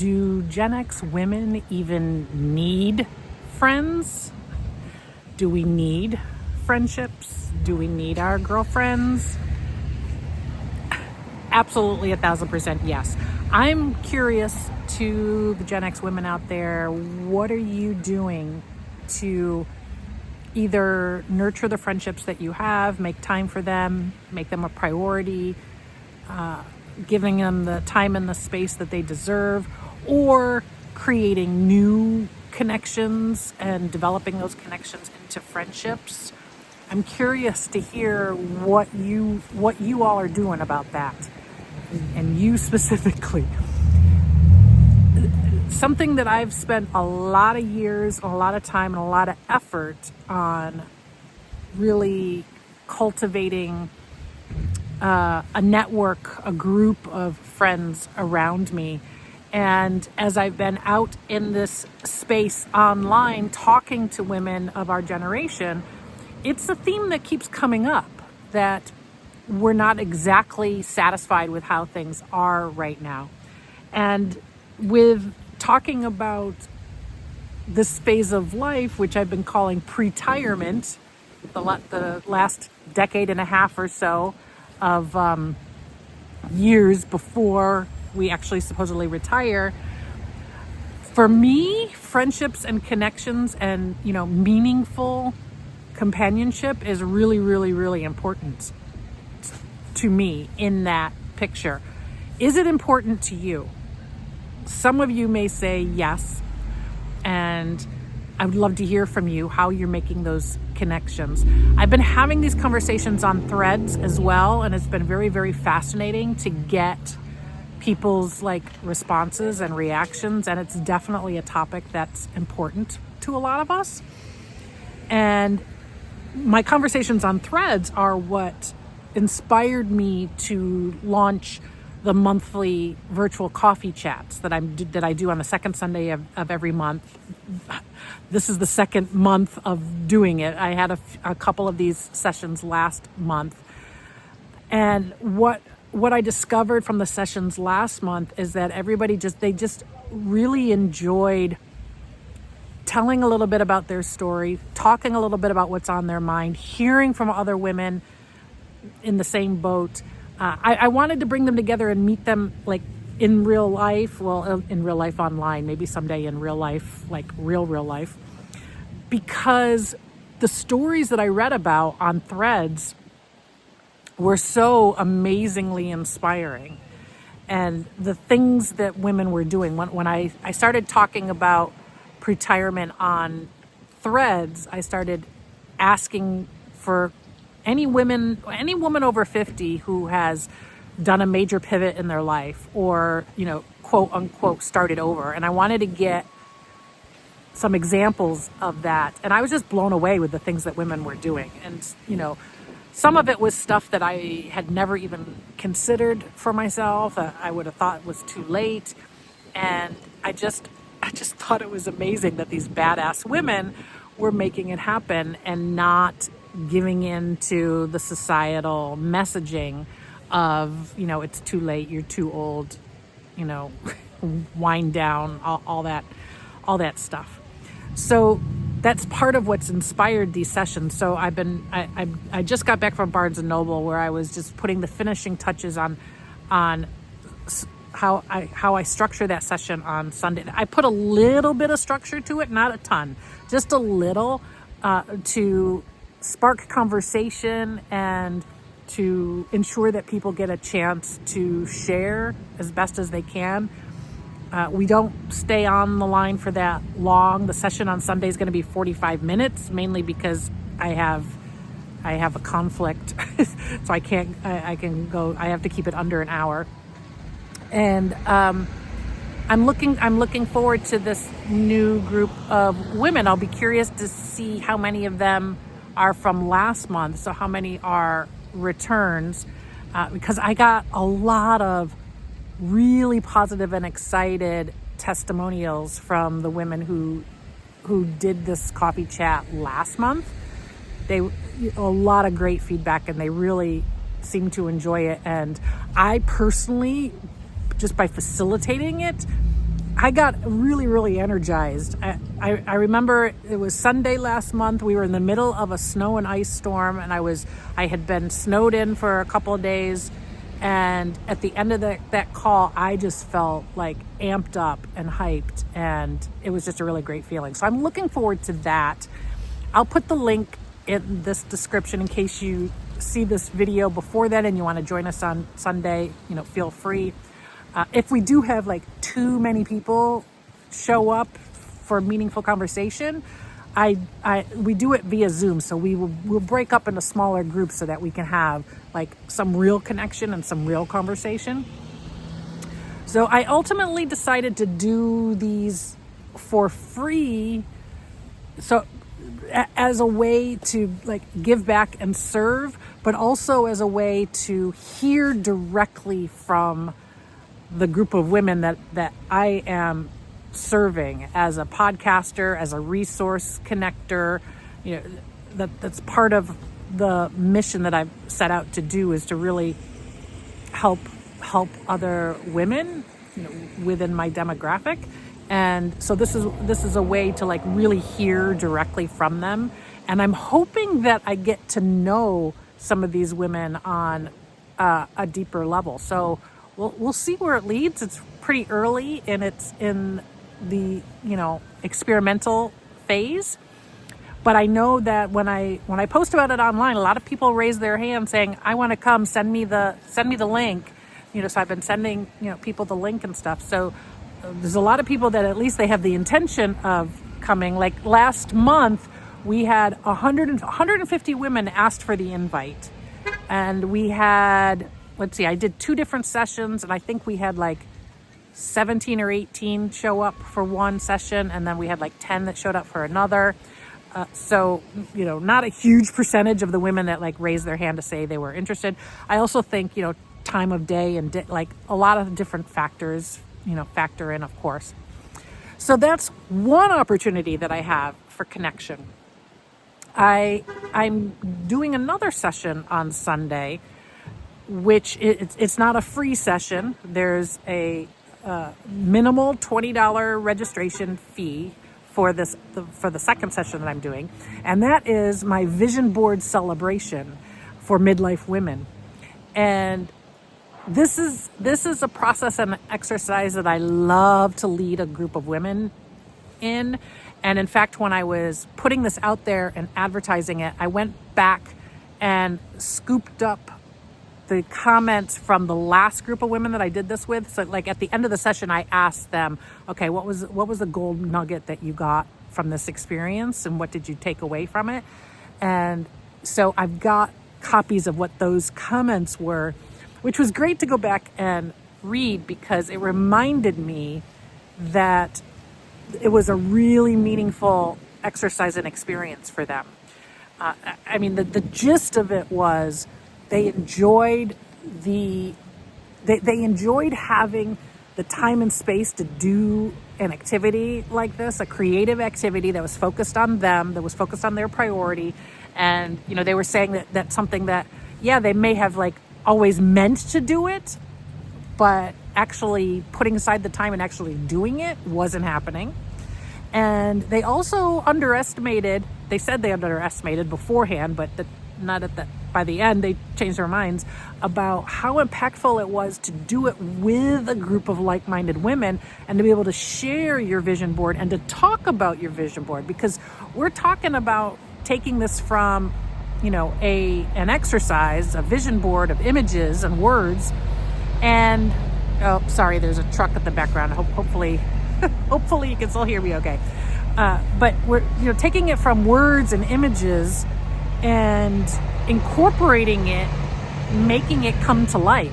do Gen X women even need friends? Do we need friendships? Do we need our girlfriends? Absolutely 1,000% yes. I'm curious to the Gen X women out there, what are you doing to either nurture the friendships that you have, make time for them, make them a priority, giving them the time and the space that they deserve, or creating new connections and developing those connections into friendships? I'm curious to hear what you all are doing about that, and you specifically. Something that I've spent a lot of years, a lot of time, and a lot of effort on really cultivating a network, a group of friends around me. And as I've been out in this space online talking to women of our generation, it's a theme that keeps coming up, that we're not exactly satisfied with how things are right now. And with talking about this phase of life, which I've been calling pretirement, the last decade and a half or so of years before we actually supposedly retire, for me, friendships and connections and, meaningful companionship is really, really, really important to me in that picture. Is it important to you? Some of you may say yes, and I would love to hear from you how you're making those connections. I've been having these conversations on Threads as well, and it's been very, very fascinating to get people's responses and reactions, and it's definitely a topic that's important to a lot of us. And my conversations on Threads are what inspired me to launch the monthly virtual coffee chats that I do on the second Sunday of every month. This is the second month of doing it. I had a couple of these sessions last month. And what I discovered from the sessions last month is that everybody just really enjoyed telling a little bit about their story, talking a little bit about what's on their mind, hearing from other women in the same boat. I wanted to bring them together and meet them in real life, in real life online, maybe someday in real life, real life, because the stories that I read about on Threads were so amazingly inspiring. And the things that women were doing, when I started talking about pretirement on Threads, I started asking for any woman over 50 who has done a major pivot in their life or, quote unquote, started over. And I wanted to get some examples of that. And I was just blown away with the things that women were doing. And, some of it was stuff that I had never even considered for myself. I would have thought was too late. And I just thought it was amazing that these badass women were making it happen and not giving in to the societal messaging of, it's too late, you're too old, wind down, all that stuff. So that's part of what's inspired these sessions. So I just got back from Barnes and Noble, where I was just putting the finishing touches on how I structure that session on Sunday. I put a little bit of structure to it, not a ton, just a little, to spark conversation and to ensure that people get a chance to share as best as they can. We don't stay on the line for that long. The session on Sunday is going to be 45 minutes, mainly because I have a conflict, so I have to keep it under an hour. And I'm looking forward to this new group of women. I'll be curious to see how many of them are from last month, so how many are returns, because I got a lot of really positive and excited testimonials from the women who did this coffee chat last month. A lot of great feedback, and they really seem to enjoy it. And I personally, just by facilitating it, I got really, really energized. I remember it was Sunday last month. We were in the middle of a snow and ice storm, and I had been snowed in for a couple of days. And at the end of that call, I just felt like amped up and hyped, and it was just a really great feeling. So I'm looking forward to that. I'll put the link in this description in case you see this video before then and you want to join us on Sunday. Feel free. If we do have like too many people show up for meaningful conversation, we do it via Zoom. So we'll break up into smaller groups so that we can have like some real connection and some real conversation. So I ultimately decided to do these for free. So as a way to like give back and serve, but also as a way to hear directly from the group of women that I am serving as a podcaster, as a resource connector. That's part of the mission that I've set out to do, is to really help other women, within my demographic. And so this is a way to like really hear directly from them. And I'm hoping that I get to know some of these women on a deeper level. So we'll see where it leads. It's pretty early, and it's in the experimental phase. But I know that when I post about it online, a lot of people raise their hand saying, "I want to come. Send me the link." So I've been sending people the link and stuff. So there's a lot of people that at least they have the intention of coming. Like last month, we had 150 women asked for the invite, and we had, let's see, I did 2 different sessions, and I think we had like 17 or 18 show up for one session, and then we had like 10 that showed up for another. So, not a huge percentage of the women that like raised their hand to say they were interested. I also think, time of day and like a lot of different factors, factor in, of course. So that's one opportunity that I have for connection. I'm doing another session on Sunday, which it's not a free session. There's a minimal $20 registration fee for the second session that I'm doing, and that is my vision board celebration for midlife women. And this is a process and exercise that I love to lead a group of women in. And in fact, when I was putting this out there and advertising it, I went back and scooped up the comments from the last group of women that I did this with. So like at the end of the session, I asked them, okay, what was the gold nugget that you got from this experience, and what did you take away from it? And so I've got copies of what those comments were, which was great to go back and read, because it reminded me that it was a really meaningful exercise and experience for them. The gist of it was they enjoyed they enjoyed having the time and space to do an activity like this, a creative activity that was focused on them, that was focused on their priority. And, they were saying that that's something that, they may have like always meant to do it, but actually putting aside the time and actually doing it wasn't happening. And they also they said they underestimated beforehand, but by the end, they changed their minds about how impactful it was to do it with a group of like-minded women, and to be able to share your vision board and to talk about your vision board, because we're talking about taking this from, an exercise, a vision board of images and words. And, oh, sorry, there's a truck in the background. Hopefully you can still hear me okay. But we're, taking it from words and images and incorporating it, making it come to life.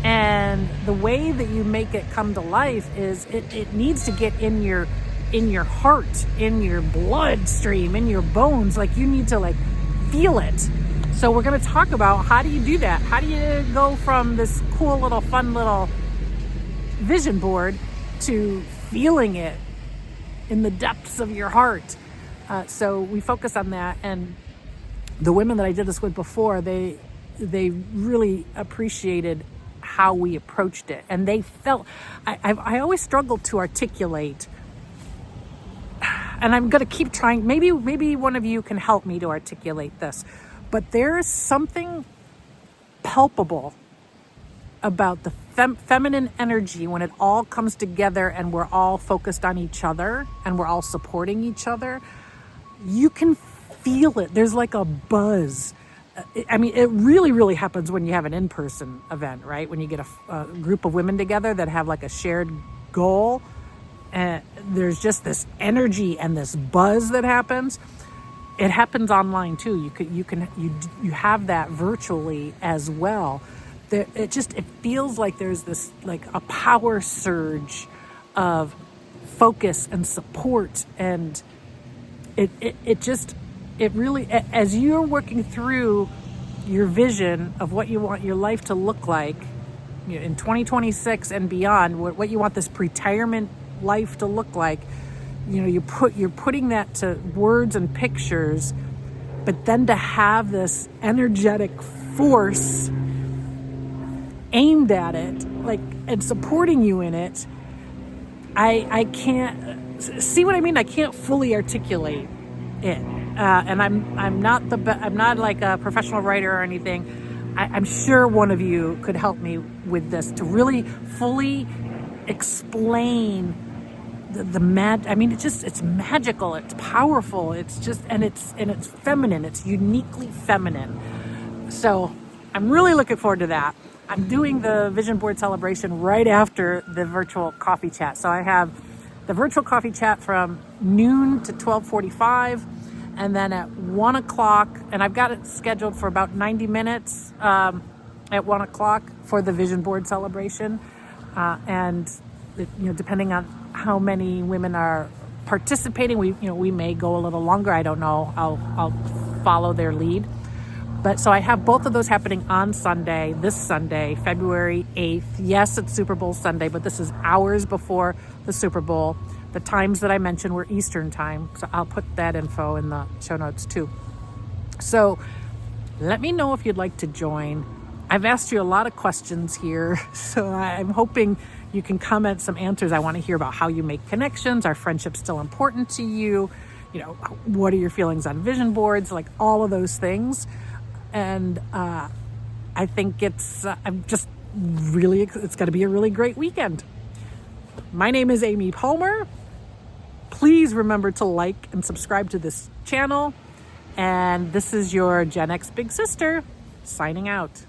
And the way that you make it come to life is it needs to get in your heart, in your bloodstream, in your bones. Like, you need to like feel it. So we're going to talk about, how do you do that? How do you go from this cool little fun little vision board to feeling it in the depths of your heart? So we focus on that. And the women that I did this with before, they really appreciated how we approached it. And they felt, I always struggled to articulate, and I'm going to keep trying. Maybe one of you can help me to articulate this, but there is something palpable about the feminine energy when it all comes together and we're all focused on each other and we're all supporting each other. You can feel it. There's like a buzz. I mean, it really, really happens when you have an in-person event, right? When you get a group of women together that have like a shared goal, and there's just this energy and this buzz that happens. It happens online too. You have that virtually as well. It feels like there's this like a power surge of focus and support, and it really, as you're working through your vision of what you want your life to look like, you know, in 2026 and beyond, what you want this pretirement life to look like, you know, you're putting that to words and pictures, but then to have this energetic force aimed at it, like, and supporting you in it, I can't see what I mean. I can't fully articulate it, and I'm not like a professional writer or anything. I'm sure one of you could help me with this to really fully explain I mean, it's magical, it's powerful, it's feminine, it's uniquely feminine. So I'm really looking forward to that. I'm doing the vision board celebration right after the virtual coffee chat. So I have the virtual coffee chat from noon to 12:45, and then at 1 o'clock, and I've got it scheduled for about 90 minutes at 1 o'clock for the vision board celebration. And depending on how many women are participating, we may go a little longer. I don't know. I'll follow their lead. But so I have both of those happening on Sunday, this Sunday, February 8th. Yes, it's Super Bowl Sunday, but this is hours before the Super Bowl. The times that I mentioned were Eastern time, so I'll put that info in the show notes too. So let me know if you'd like to join. I've asked you a lot of questions here, so I'm hoping you can comment some answers. I want to hear about how you make connections. Are friendships still important to you? What are your feelings on vision boards? Like all of those things. And I think it's going to be a really great weekend. My name is Amy Palmer. Please remember to like and subscribe to this channel. And this is your GenX Big Sister signing out.